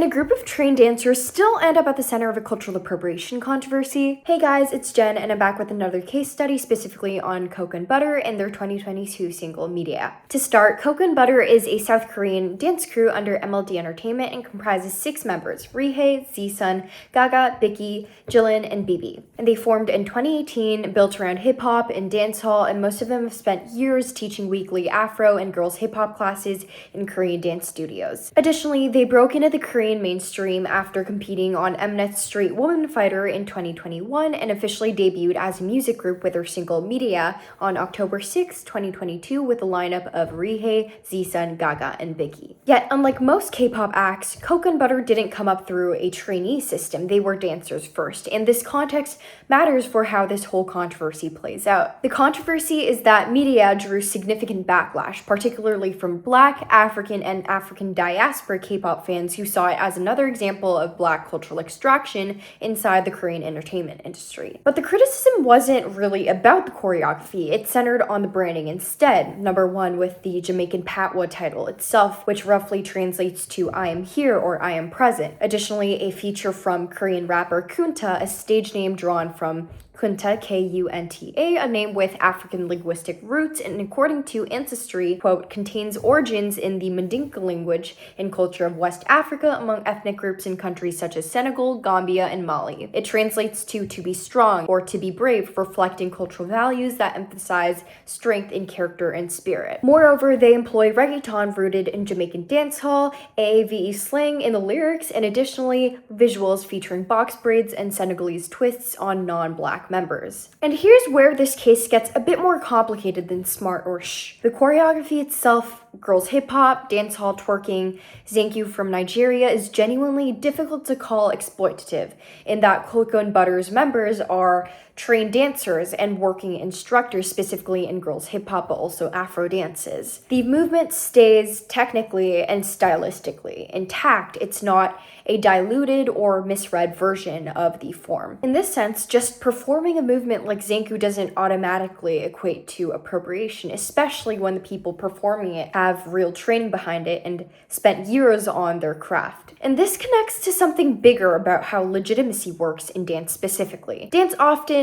Can a group of trained dancers still end up at the center of a cultural appropriation controversy? Hey guys, it's Jen, and I'm back with another case study specifically on CocaNButter and their 2022 single Deh Yah. To start, CocaNButter is a South Korean dance crew under MLD Entertainment and comprises 6 members: Rihye, Zisun, Gaga, Biki, Jilin, and Bibi. And they formed in 2018, built around hip-hop and dancehall, and most of them have spent years teaching weekly Afro and girls hip-hop classes in Korean dance studios. Additionally, they broke into the Korean mainstream after competing on Mnet's Street Woman Fighter in 2021 and officially debuted as a music group with their single Deh Yah on October 6, 2022 with a lineup of Rihye, Zisun, Gaga, and Biki. Yet, unlike most K-pop acts, CocaNButter didn't come up through a trainee system. They were dancers first, and this context matters for how this whole controversy plays out. The controversy is that Deh Yah drew significant backlash, particularly from Black, African, and African diaspora K-pop fans who saw it as another example of Black cultural extraction inside the Korean entertainment industry. But the criticism wasn't really about the choreography, it centered on the branding instead. Number 1 with the Jamaican patois title itself, which roughly translates to "I am here" or "I am present." Additionally, a feature from Korean rapper Kunta, a stage name drawn from Kunta, K-U-N-T-A, a name with African linguistic roots, and according to Ancestry, quote, contains origins in the Mandinka language and culture of West Africa among ethnic groups in countries such as Senegal, Gambia, and Mali. It translates to be strong or to be brave, reflecting cultural values that emphasize strength in character and spirit. Moreover, they employ reggaeton rooted in Jamaican dancehall, AAVE slang in the lyrics, and additionally, visuals featuring box braids and Senegalese twists on non-Black members. And here's where this case gets a bit more complicated than smart or shh. The choreography itself, girls hip-hop, dancehall, twerking, Zanku from Nigeria, is genuinely difficult to call exploitative, in that CocaNButter's members are trained dancers and working instructors specifically in girls hip-hop but also Afro dances. The movement stays technically and stylistically intact. It's not a diluted or misread version of the form. In this sense, just performing a movement like Zanku doesn't automatically equate to appropriation, especially when the people performing it have real training behind it and spent years on their craft. And this connects to something bigger about how legitimacy works in dance specifically. Dance often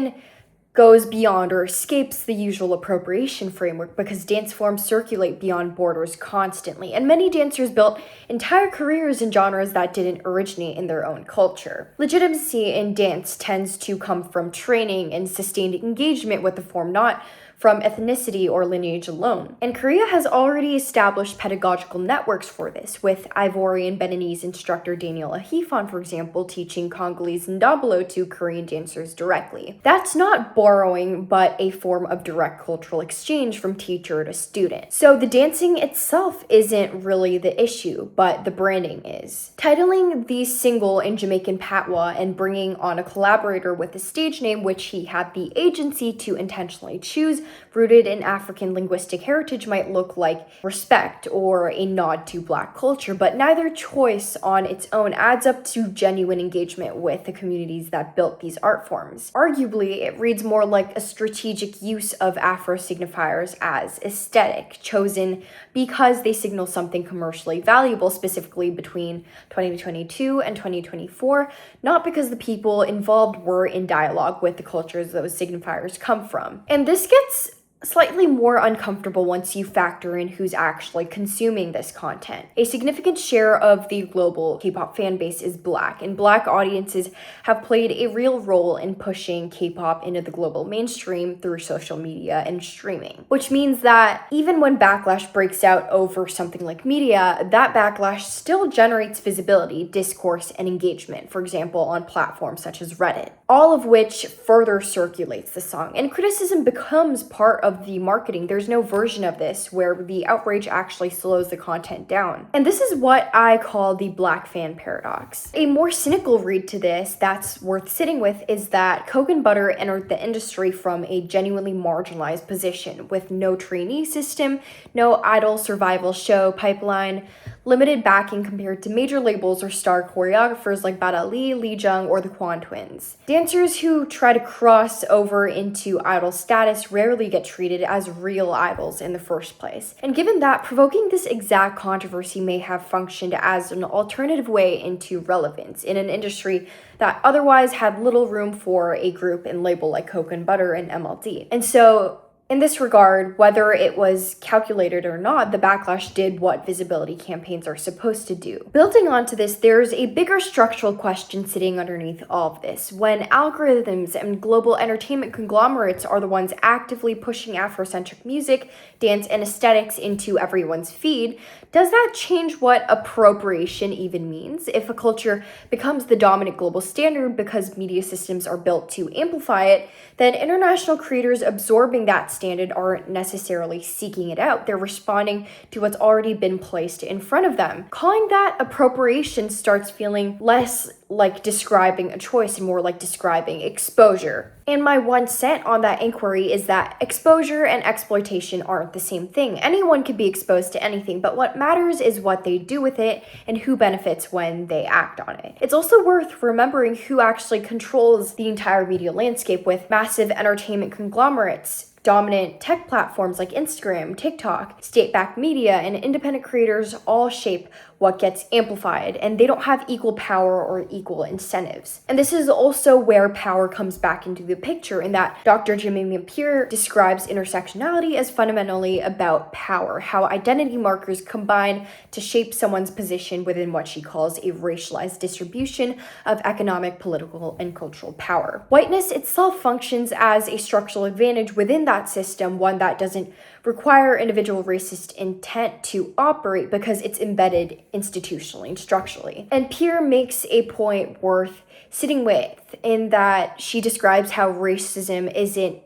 goes beyond or escapes the usual appropriation framework because dance forms circulate beyond borders constantly, and many dancers built entire careers in genres that didn't originate in their own culture. Legitimacy in dance tends to come from training and sustained engagement with the form, not from ethnicity or lineage alone. And Korea has already established pedagogical networks for this, with Ivorian Beninese instructor Daniel Ahifan, for example, teaching Congolese ndabolo to Korean dancers directly. That's not borrowing, but a form of direct cultural exchange from teacher to student. So the dancing itself isn't really the issue, but the branding is. Titling the single in Jamaican patois and bringing on a collaborator with a stage name which he had the agency to intentionally choose, rooted in African linguistic heritage, might look like respect or a nod to Black culture, but neither choice on its own adds up to genuine engagement with the communities that built these art forms. Arguably, it reads more like a strategic use of Afro signifiers as aesthetic, chosen because they signal something commercially valuable, specifically between 2022 and 2024, not because the people involved were in dialogue with the cultures those signifiers come from. And this gets slightly more uncomfortable once you factor in who's actually consuming this content. A significant share of the global K-pop fan base is Black, and Black audiences have played a real role in pushing K-pop into the global mainstream through social media and streaming. Which means that even when backlash breaks out over something like Deh Yah, that backlash still generates visibility, discourse, and engagement, for example, on platforms such as Reddit, all of which further circulates the song. And criticism becomes part of the marketing. There's no version of this where the outrage actually slows the content down. And this is what I call the Black fan paradox. A more cynical read to this that's worth sitting with is that CocaNButter entered the industry from a genuinely marginalized position with no trainee system, no idol survival show pipeline, limited backing compared to major labels or star choreographers like Bada Lee, Lee Jung, or the Kwan twins. Dance dancers who try to cross over into idol status rarely get treated as real idols in the first place. And given that, provoking this exact controversy may have functioned as an alternative way into relevance in an industry that otherwise had little room for a group and label like CocaNButter and MLD. And so, in this regard, whether it was calculated or not, the backlash did what visibility campaigns are supposed to do. Building onto this, there's a bigger structural question sitting underneath all of this. When algorithms and global entertainment conglomerates are the ones actively pushing Afrocentric music, dance, and aesthetics into everyone's feed, does that change what appropriation even means? If a culture becomes the dominant global standard because media systems are built to amplify it, then international creators absorbing that standard aren't necessarily seeking it out. They're responding to what's already been placed in front of them. Calling that appropriation starts feeling less like describing a choice and more like describing exposure. And my 1 cent on that inquiry is that exposure and exploitation aren't the same thing. Anyone can be exposed to anything, but what matters is what they do with it and who benefits when they act on it. It's also worth remembering who actually controls the entire media landscape, with massive entertainment conglomerates, dominant tech platforms like Instagram, TikTok, state-backed media, and independent creators all shape what gets amplified, and they don't have equal power or equal incentives. And this is also where power comes back into the picture, in that Dr. Jimmy Pierre describes intersectionality as fundamentally about power, how identity markers combine to shape someone's position within what she calls a racialized distribution of economic, political, and cultural power. Whiteness itself functions as a structural advantage within that system, one that doesn't require individual racist intent to operate because it's embedded institutionally and structurally. And Pierre makes a point worth sitting with, in that she describes how racism isn't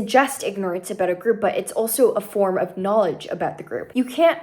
just ignorance about a group, but it's also a form of knowledge about the group. You can't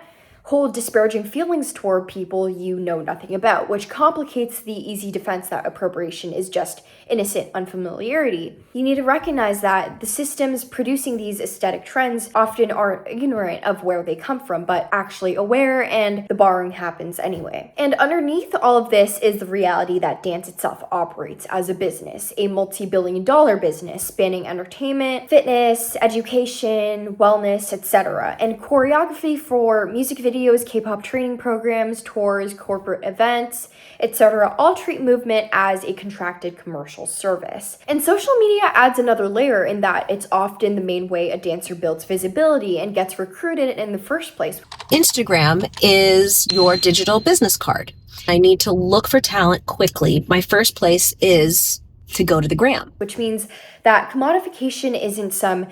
hold disparaging feelings toward people you know nothing about, which complicates the easy defense that appropriation is just innocent unfamiliarity. You need to recognize that the systems producing these aesthetic trends often aren't ignorant of where they come from, but actually aware, and the borrowing happens anyway. And underneath all of this is the reality that dance itself operates as a business, a multi-billion-dollar business spanning entertainment, fitness, education, wellness, etc. And choreography for music videos, K-pop training programs, tours, corporate events, etc. all treat movement as a contracted commercial service. And social media adds another layer, in that it's often the main way a dancer builds visibility and gets recruited in the first place. Instagram is your digital business card. I need to look for talent quickly. My first place is to go to the gram. Which means that commodification isn't some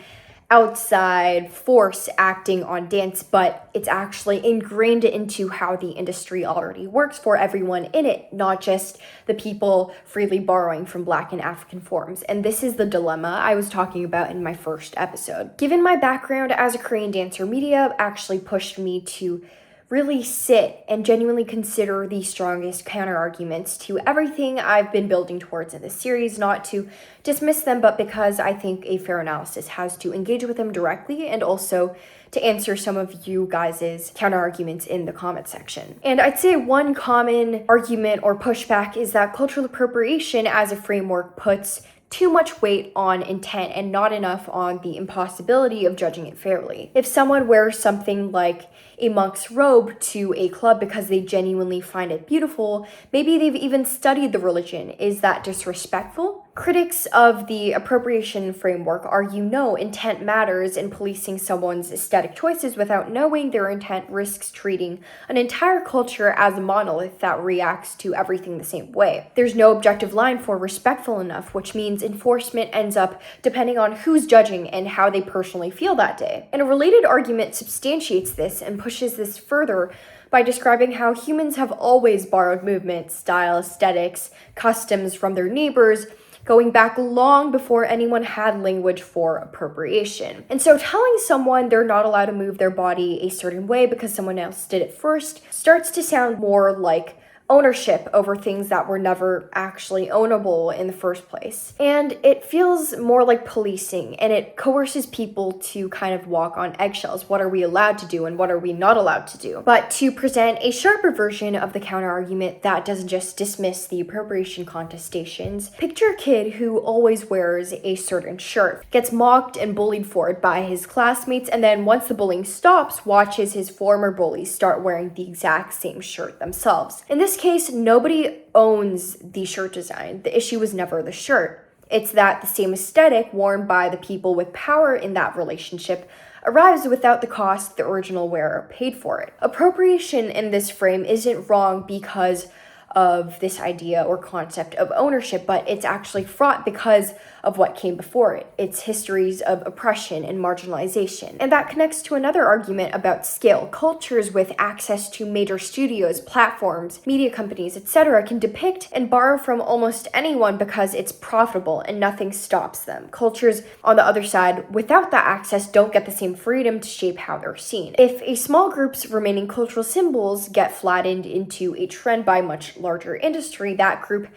outside force acting on dance, but it's actually ingrained into how the industry already works for everyone in it, not just the people freely borrowing from Black and African forms. And this is the dilemma I was talking about in my first episode. Given my background as a Korean dancer, media actually pushed me to really sit and genuinely consider the strongest counter-arguments to everything I've been building towards in this series, not to dismiss them, but because I think a fair analysis has to engage with them directly, and also to answer some of you guys' counter-arguments in the comment section. And I'd say one common argument or pushback is that cultural appropriation as a framework puts too much weight on intent and not enough on the impossibility of judging it fairly. If someone wears something like a monk's robe to a club because they genuinely find it beautiful, maybe they've even studied the religion, is that disrespectful? Critics of the appropriation framework argue no, intent matters, and policing someone's aesthetic choices without knowing their intent risks treating an entire culture as a monolith that reacts to everything the same way. There's no objective line for respectful enough, which means enforcement ends up depending on who's judging and how they personally feel that day. And a related argument substantiates this and pushes this further by describing how humans have always borrowed movement, style, aesthetics, customs from their neighbors, going back long before anyone had language for appropriation. And so telling someone they're not allowed to move their body a certain way because someone else did it first starts to sound more like ownership over things that were never actually ownable in the first place. And it feels more like policing, and it coerces people to kind of walk on eggshells. What are we allowed to do and what are we not allowed to do? But to present a sharper version of the counter-argument that doesn't just dismiss the appropriation contestations, picture a kid who always wears a certain shirt, gets mocked and bullied for it by his classmates, and then once the bullying stops, watches his former bullies start wearing the exact same shirt themselves. In this case, nobody owns the shirt design. The issue was never the shirt. It's that the same aesthetic worn by the people with power in that relationship arrives without the cost the original wearer paid for it. Appropriation in this frame isn't wrong because of this idea or concept of ownership, but it's actually fraught because of what came before it. It's histories of oppression and marginalization. And that connects to another argument about scale. Cultures with access to major studios, platforms, media companies, etc. can depict and borrow from almost anyone because it's profitable and nothing stops them. Cultures, on the other side, without that access don't get the same freedom to shape how they're seen. If a small group's remaining cultural symbols get flattened into a trend by much larger industry, that group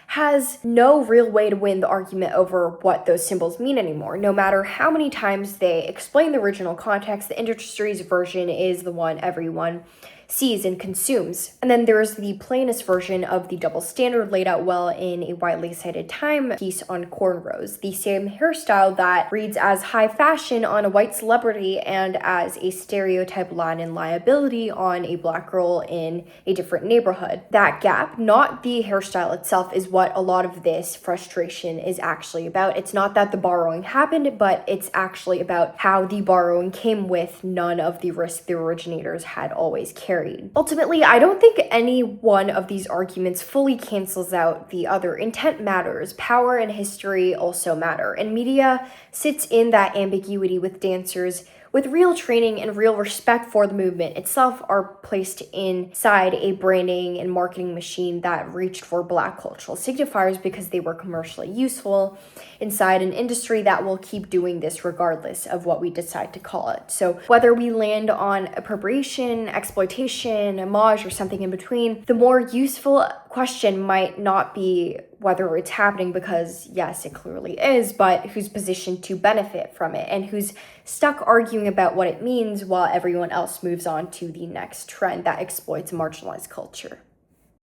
has no real way to win the argument over what those symbols mean anymore. No matter how many times they explain the original context, the industry's version is the one everyone sees and consumes. And then there's the plainest version of the double standard laid out well in a widely cited Time piece on cornrows. The same hairstyle that reads as high fashion on a white celebrity and as a stereotype Latin liability on a black girl in a different neighborhood. That gap, not the hairstyle itself, is what a lot of this frustration is actually about. It's not that the borrowing happened, but it's actually about how the borrowing came with none of the risk the originators had always carried. Ultimately, I don't think any one of these arguments fully cancels out the other. Intent matters. Power and history also matter. And media sits in that ambiguity with dancers with real training and real respect for the movement itself are placed inside a branding and marketing machine that reached for Black cultural signifiers because they were commercially useful inside an industry that will keep doing this regardless of what we decide to call it. So whether we land on appropriation, exploitation, homage, or something in between, the more useful question might not be whether it's happening, because yes, it clearly is, but who's positioned to benefit from it and who's stuck arguing about what it means while everyone else moves on to the next trend that exploits marginalized culture.